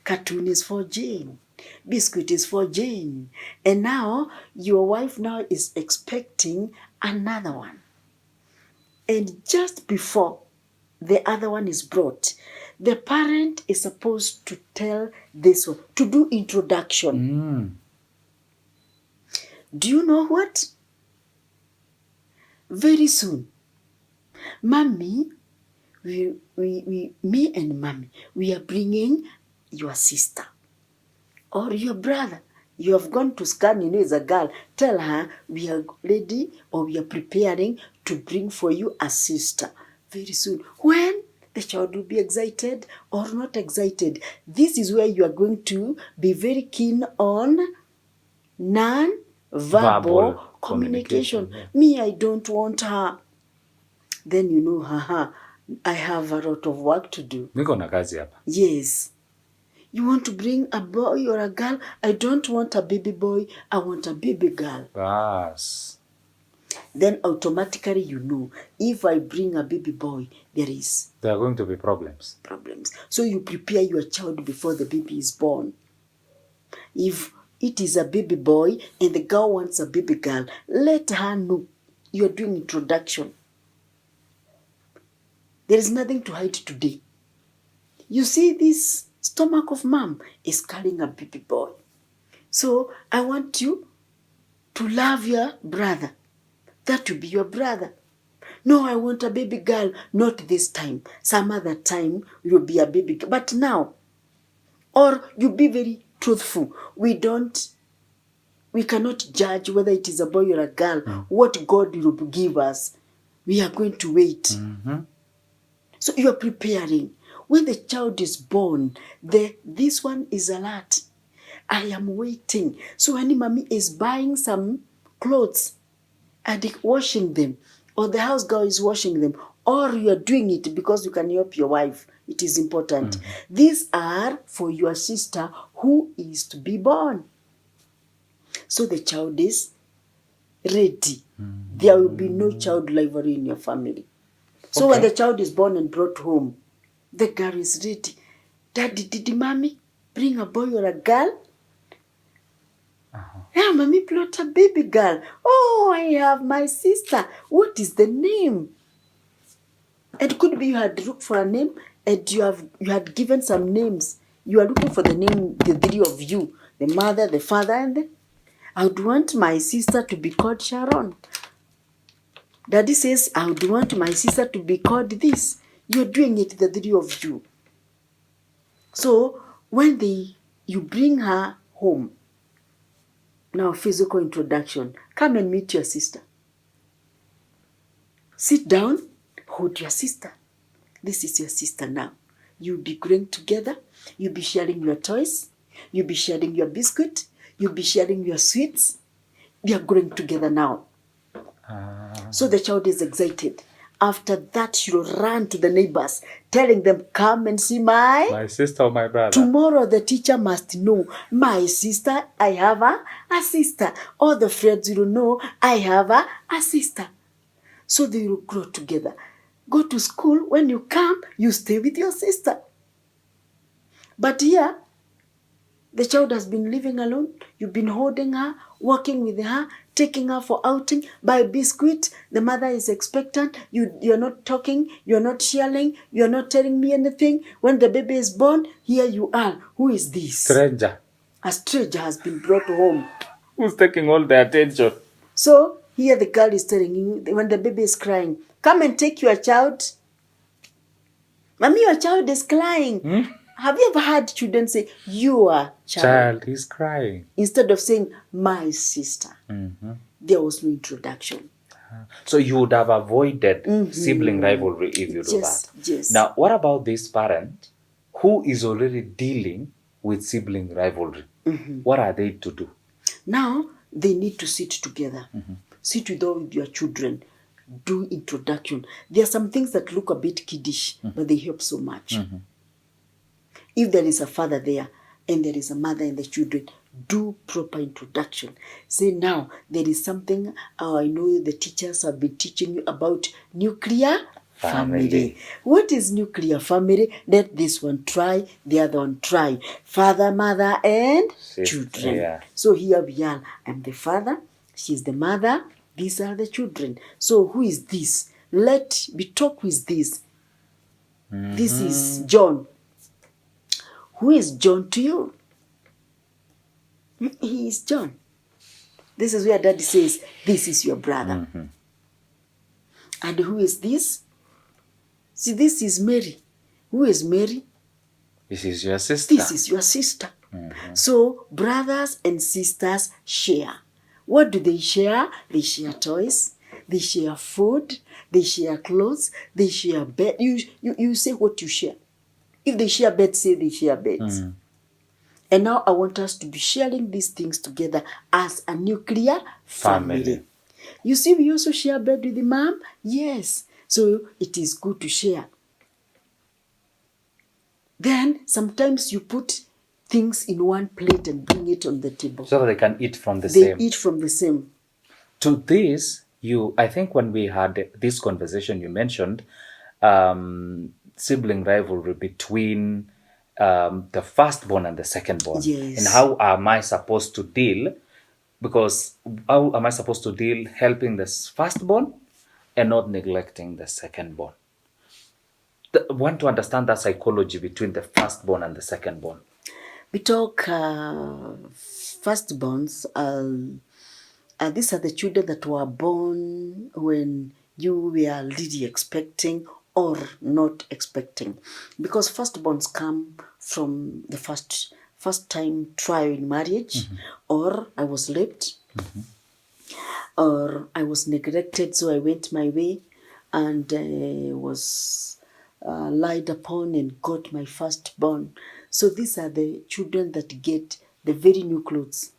Cartoon is for Jane. Biscuit is for Jane. And now your wife now is expecting another one. And just before the other one is brought, the parent is supposed to tell this one, to do introduction. Do you know what? Very soon, mommy, me and mommy, we are bringing your sister or your brother. You have gone to scan, as a girl. Tell her we are ready or we are preparing to bring for you a sister very soon. When the child will be excited or not excited, this is where you are going to be very keen on non-verbal communication. Yeah. Me, I don't want her. Then I have a lot of work to do. Niko na kazi hapa. Yes. You want to bring a boy or a girl? I don't want a baby boy. I want a baby girl. Yes. Then automatically if I bring a baby boy, there are going to be problems. So you prepare your child before the baby is born. If it is a baby boy and the girl wants a baby girl, let her know you're doing introduction. There is nothing to hide today. You see, this stomach of mom is carrying a baby boy. So I want you to love your brother. that will be your brother. No, I want a baby girl. Not this time. Some other time you'll be a baby girl. But now, or you be very truthful. We cannot judge whether it is a boy or a girl. What God will give us, we are going to wait. So you are preparing. When the child is born, this one is alert. I am waiting. So when mommy is buying some clothes and washing them, or the house girl is washing them, or you are doing it because you can help your wife, it is important. These are for your sister who is to be born. So the child is ready. There will be no child library in your family. So when the child is born and brought home, the girl is ready. Daddy, did mommy bring a boy or a girl? Yeah, mommy brought a baby girl. Oh, I have my sister. What is the name? It could be you had looked for a name and you had given some names. You are looking for the name, the three of you, the mother, the father, and I would want my sister to be called Sharon. Daddy says, I would want my sister to be called this. You're doing it, the three of you. So when you bring her home, now physical introduction, come and meet your sister. Sit down, hold your sister. This is your sister now. You'll be growing together. You'll be sharing your toys. You'll be sharing your biscuit. You'll be sharing your sweets. We are growing together now. So the child is excited. After that, she'll run to the neighbors, telling them, come and see my sister or my brother. Tomorrow the teacher must know, my sister, I have a sister. All the friends will know, I have a sister. So they will grow together. Go to school. When you come, you stay with your sister. But here, the child has been living alone. You've been holding her, walking with her, taking her for outing, buy biscuit. The mother is expectant. You're not talking. You're not sharing. You're not telling me anything. When the baby is born, here you are. Who is this? Stranger. A stranger has been brought home. Who's taking all the attention? So here the girl is telling you, when the baby is crying, come and take your child. Mommy, your child is crying. Have you ever heard children say, your child is crying? Instead of saying, my sister. There was no introduction. So you would have avoided sibling rivalry if you do that. Yes. Now, what about this parent who is already dealing with sibling rivalry? What are they to do? Now, they need to sit together. Sit with all your children. Do introduction. There are some things that look a bit kiddish, but they help so much. If there is a father there and there is a mother and the children, do proper introduction. Say, now, there is something, I know the teachers have been teaching you about nuclear family. What is nuclear family? Let this one try, the other one try. Father, mother, and children. Yeah. So here we are. I'm the father, she's the mother, these are the children. So who is this? Let me talk with this. This is John. Who is John to you? He is John. This is where Daddy says, this is your brother. And who is this? See, this is Mary. Who is Mary? This is your sister. This is your sister. So brothers and sisters share. What do they share? They share toys. They share food. They share clothes. They share bed. You say what you share. If they share beds, say they share beds. And now I want us to be sharing these things together as a nuclear family. You see, we also share bed with the mom. Yes. So it is good to share. Then sometimes you put things in one plate and bring it on the table. So that they can eat from the same. They eat from the same. To this, I think when we had this conversation, you mentioned sibling rivalry between the firstborn and the secondborn. Yes. And how am I supposed to deal? Because how am I supposed to deal helping the firstborn and not neglecting the secondborn? I want to understand that psychology between the firstborn and the secondborn. We talk firstborns. These are the children that were born when you were really expecting or not expecting. Because firstborns come from the first time trial in marriage, or I was raped, or I was neglected, so I went my way and was lied upon and got my firstborn. So these are the children that get the very new clothes.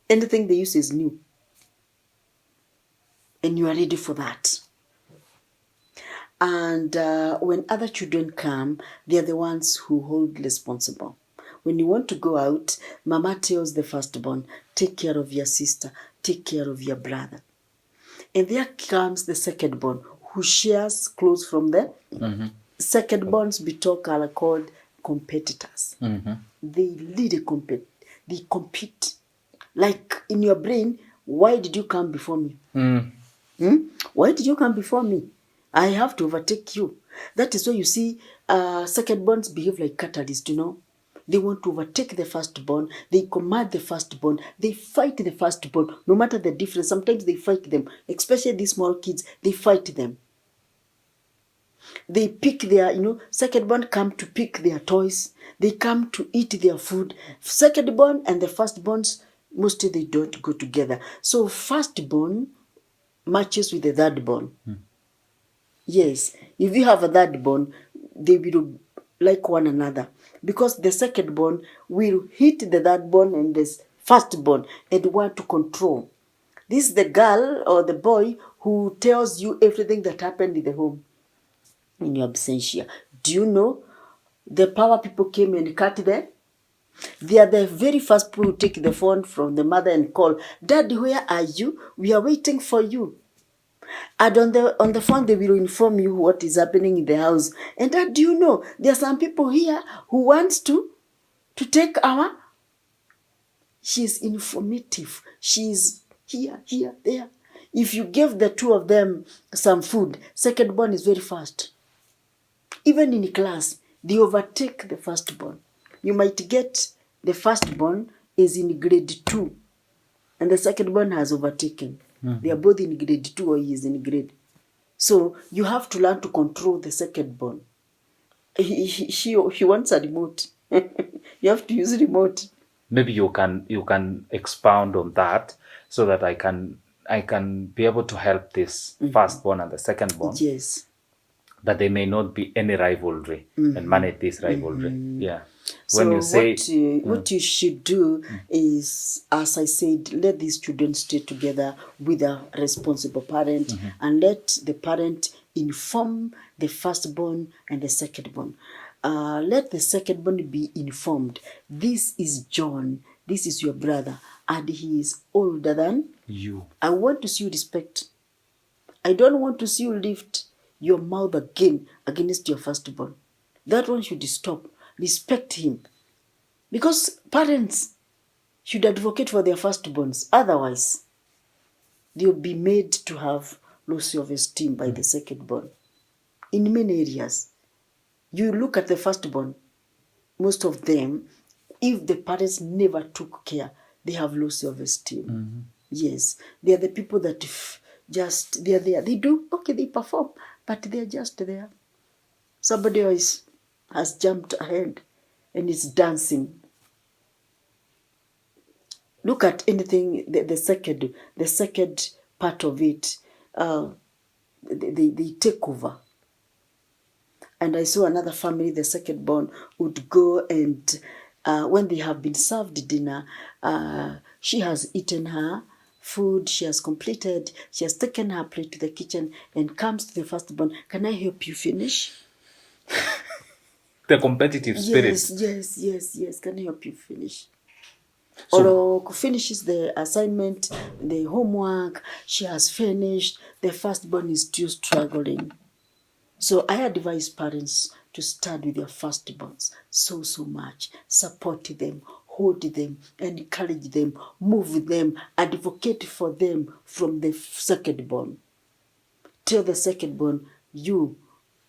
Anything they use is new. And you are ready for that. And when other children come, they are the ones who hold responsible. When you want to go out, mama tells the firstborn, take care of your sister, take care of your brother. And there comes the secondborn who shares clothes from the secondborns. Betalk are called competitors. They really compete. They compete. Like in your brain, why did you come before me? Why did you come before me? I have to overtake you. That is why you see secondborns behave like catalysts, you know. They want to overtake the firstborn. They command the firstborn. They fight the firstborn, no matter the difference. Sometimes they fight them, especially these small kids. They fight them. They pick their, secondborn come to pick their toys. They come to eat their food. Secondborn and the firstborns, mostly they don't go together. So firstborn matches with the thirdborn. Yes, if you have a thirdborn, they will like one another, because the secondborn will hit the thirdborn and the firstborn and want to control. This is the girl or the boy who tells you everything that happened in the home in your absentia. Do you know the power people came and cut them? They are the very first people who take the phone from the mother and call, Daddy, where are you? We are waiting for you. And on the phone, they will inform you what is happening in the house. And that, do you know, there are some people here who wants to take our... She's informative. She's here, there. If you give the two of them some food, secondborn is very fast. Even in class, they overtake the firstborn. You might get the firstborn is in grade 2, and the secondborn has overtaken. They are both in grade 2 or he is in grade. So you have to learn to control the secondborn. He wants a remote. You have to use remote. Maybe you can expound on that so that I can be able to help this firstborn and the secondborn. Yes. That there may not be any rivalry and manage this rivalry. Yeah. When you say what you should do is, as I said, let these children stay together with a responsible parent, and let the parent inform the firstborn and the secondborn. Let the secondborn be informed. This is John. This is your brother, and he is older than you. I want to see you respect. I don't want to see you lift your mouth again against your firstborn. That one should stop. Respect him. Because parents should advocate for their firstborns. Otherwise, they'll be made to have low self-esteem by the secondborn. In many areas, you look at the firstborn, most of them, if the parents never took care, they have low self-esteem. Yes, they are the people that they're there. They do, okay, they perform, but they're just there. Somebody else has jumped ahead and is dancing. Look at anything, the second part of it, they take over. And I saw another family, the secondborn would go and when they have been served dinner, she has eaten her food, she has completed, she has taken her plate to the kitchen and comes to the firstborn, can I help you finish? The competitive spirit. Yes, can I help you finish? So, or finishes the assignment, the homework, she has finished, the firstborn is still struggling. So I advise parents to start with their firstborns so much. Support them, hold them, encourage them, move them, advocate for them from the secondborn. Tell the secondborn,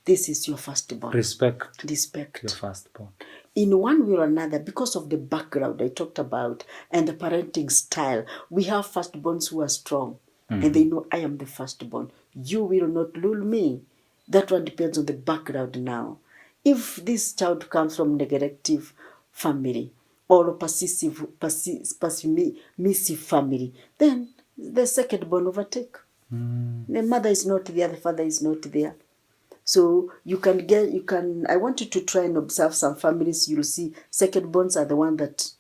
this is your firstborn. Respect your firstborn. In one way or another, because of the background I talked about and the parenting style, we have firstborns who are strong. and they know I am the firstborn. You will not rule me. That one depends on the background now. If this child comes from neglective family or permissive family, then the secondborn overtake. The mother is not there, the father is not there. So I want you to try and observe some families. You'll see secondborns are the one that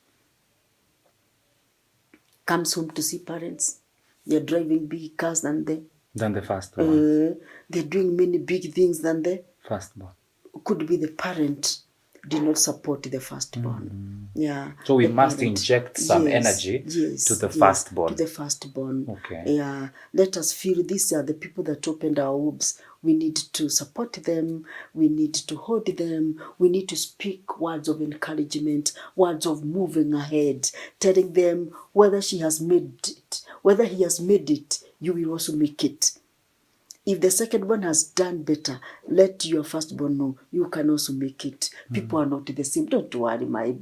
comes home to see parents. They're driving big cars than the firstborn. they're doing many big things than the Firstborn. Could be the parent did not support the firstborn. Yeah. So we must inject some energy to the firstborn. To the firstborn. Okay. Yeah. Let us feel these are the people that opened our wombs. We need to support them. We need to hold them. We need to speak words of encouragement, words of moving ahead, telling them whether she has made it, whether he has made it, you will also make it. If the second one has done better, let your firstborn know you can also make it. People are not the same. Don't worry, my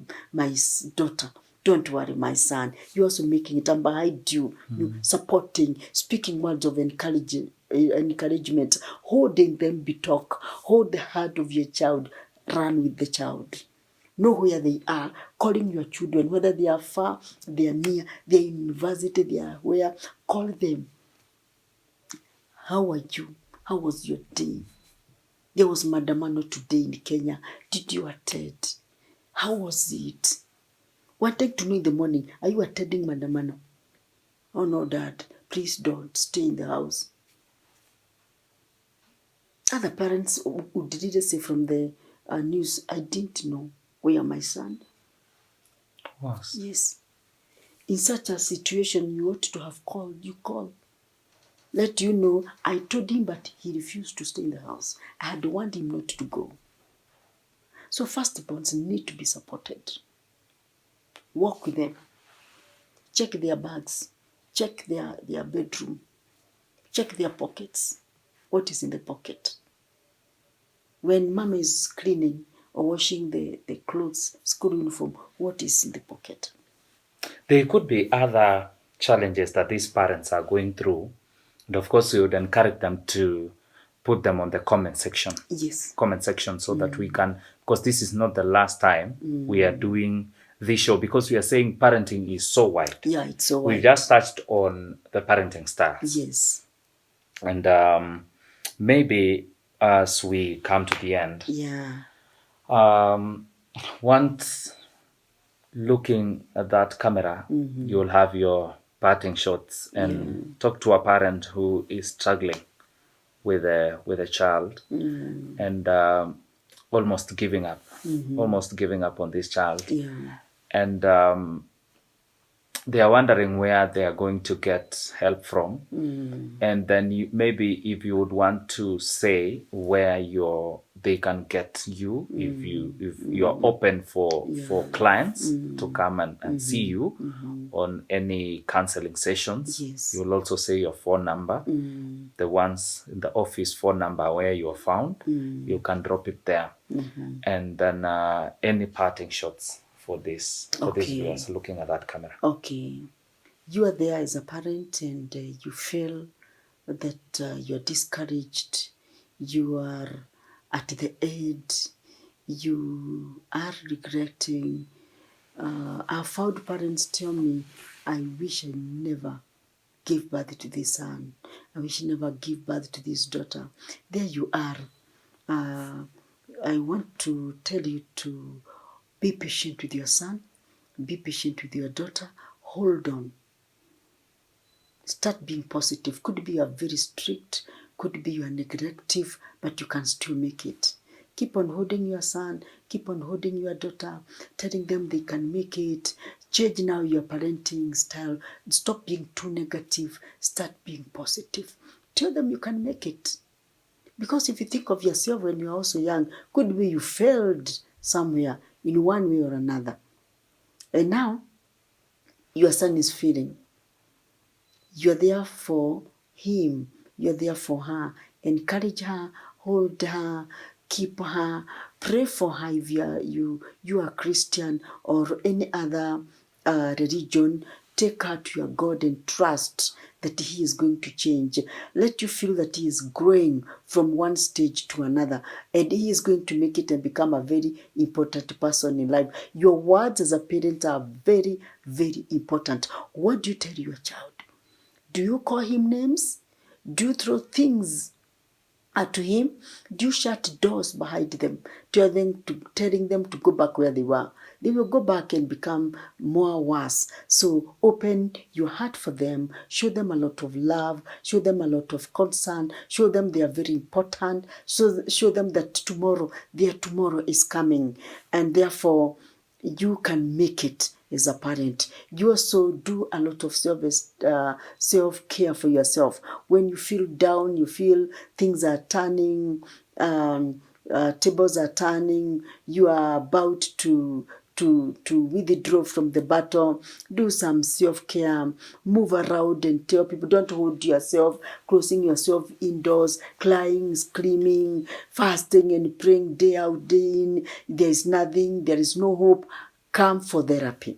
daughter. Don't worry, my son. You're also making it. I'm behind you, you supporting, speaking words of encouragement, holding them, talk, hold the heart of your child, run with the child. Know where they are, calling your children, whether they are far, they are near, they are in university, they are where, call them. How are you? How was your day? There was Madamano today in Kenya. Did you attend? How was it? One time to know in the morning, are you attending Madamano? Oh no, Dad, please don't. Stay in the house. Other parents who did say from the news, I didn't know where my son was. Yes. In such a situation, you ought to have called. You call. Let you know, I told him, but he refused to stay in the house. I had warned him not to go. So firstborns need to be supported. Walk with them. Check their bags. Check their bedroom. Check their pockets. What is in the pocket? When mom is cleaning or washing the clothes, school uniform, what is in the pocket? There could be other challenges that these parents are going through. And of course, we would encourage them to put them on the comment section. Yes. Comment section so that we can, because this is not the last time we are doing this show, because we are saying parenting is so wide. Yeah, it's so wide. We just touched on the parenting styles. Yes. And maybe as we come to the end, once looking at that camera, you'll have your parting shots and talk to a parent who is struggling with a child and almost giving up on this child, and they are wondering where they are going to get help from. And then maybe if you would want to say where they can get you, if you're open for clients to come and see you on any counseling sessions. You'll also say your phone number, the ones in the office phone number where you're found. You can drop it there. And then any parting shots for these viewers looking at that camera. Okay. You are there as a parent and you feel that you're discouraged, you are at the end, you are regretting. I've found parents tell me, I wish I never gave birth to this son. I wish I never gave birth to this daughter. There you are. I want to tell you to be patient with your son. Be patient with your daughter. Hold on. Start being positive. Could be you are very strict. Could be you are neglective, but you can still make it. Keep on holding your son. Keep on holding your daughter. Telling them they can make it. Change now your parenting style. Stop being too negative. Start being positive. Tell them you can make it. Because if you think of yourself when you're also young, could be you failed somewhere in one way or another. And now, your son is feeling. You're there for him. You're there for her. Encourage her, hold her, keep her, pray for her if you are Christian or any other religion. Take her to your God and trust that he is going to change. Let you feel that he is growing from one stage to another, and he is going to make it and become a very important person in life. Your words as a parent are very, very important. What do you tell your child? Do you call him names? Do you throw things to him? Do you shut doors behind them, telling them to go back where they were? They will go back and become more worse. So open your heart for them, show them a lot of love, show them a lot of concern, show them they are very important, show them that their tomorrow is coming, and therefore you can make it as a parent. You also do a lot of self-care for yourself. When you feel down, you feel things are turning, tables are turning, you are about to withdraw from the battle, do some self-care, move around and tell people, don't hold yourself, closing yourself indoors, crying, screaming, fasting and praying day out, day in. There is nothing, there is no hope. Come for therapy.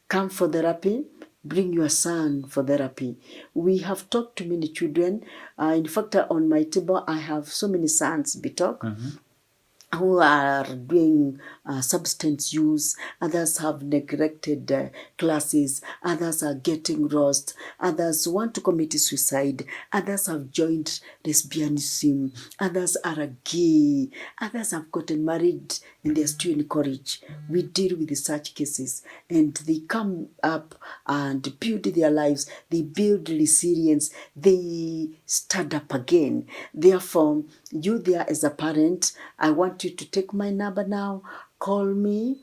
Come for therapy. Bring your son for therapy. We have talked to many children. In fact, on my table, I have so many sons, Bitok, who are doing substance use. Others have neglected classes. Others are getting lost. Others want to commit suicide. Others have joined lesbianism. Others are gay. Others have gotten married and they're still in college. We deal with such cases, and they come up and build their lives. They build resilience. They stand up again. Therefore, you there as a parent, I want you to take my number now. Call me.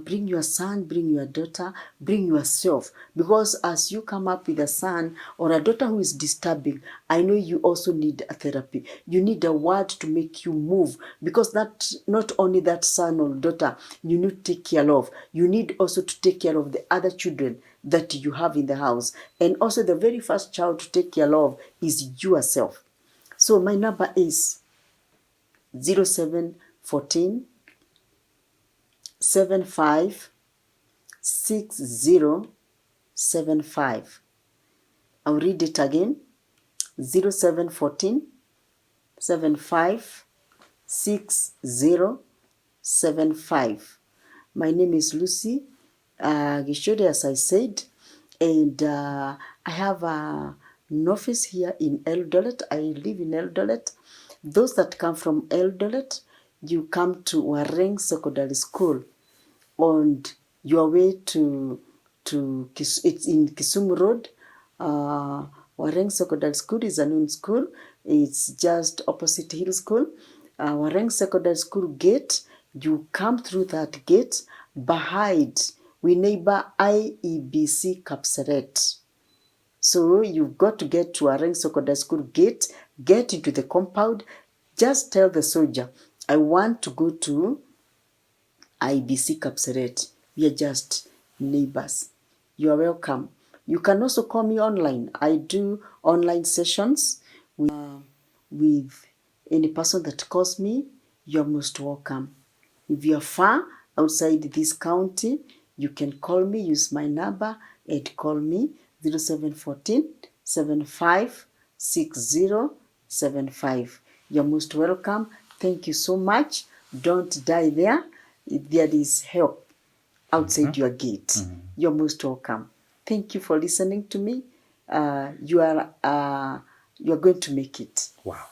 Bring your son, bring your daughter, bring yourself. Because as you come up with a son or a daughter who is disturbing, I know you also need a therapy. You need a word to make you move. Because that not only that son or daughter you need to take care of, you need also to take care of the other children that you have in the house. And also the very first child to take care of is yourself. So my number is 0714 75 6075. I'll read it again. 0714 75 6075. My name is Lucy Gichuri, as I said, and I have an office here in Eldoret. I live in Eldoret. Those that come from Eldoret, you come to Wareng Secondary School on your way to it's in Kisumu Road. Wareng Secondary School is a known school. It's just opposite Hill School. Wareng Secondary School gate, you come through that gate. Behind, we neighbor IEBC Kapseret. So you've got to get to Wareng Secondary School gate, get into the compound, just tell the soldier, I want to go to IBC Kapseret. We are just neighbors. You are welcome. You can also call me online. I do online sessions with any person that calls me. You are most welcome. If you are far outside this county, you can call me, use my number and call me 0714 75 6075. You're most welcome. Thank you so much. Don't die there. There is help outside your gate. You're most welcome. Thank you for listening to me. You are going to make it. Wow.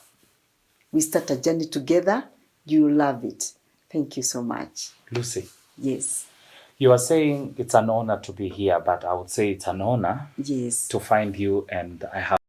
We start a journey together. You love it. Thank you so much. Lucy. Yes. You are saying it's an honor to be here, but I would say it's an honor Yes. to find you, and I have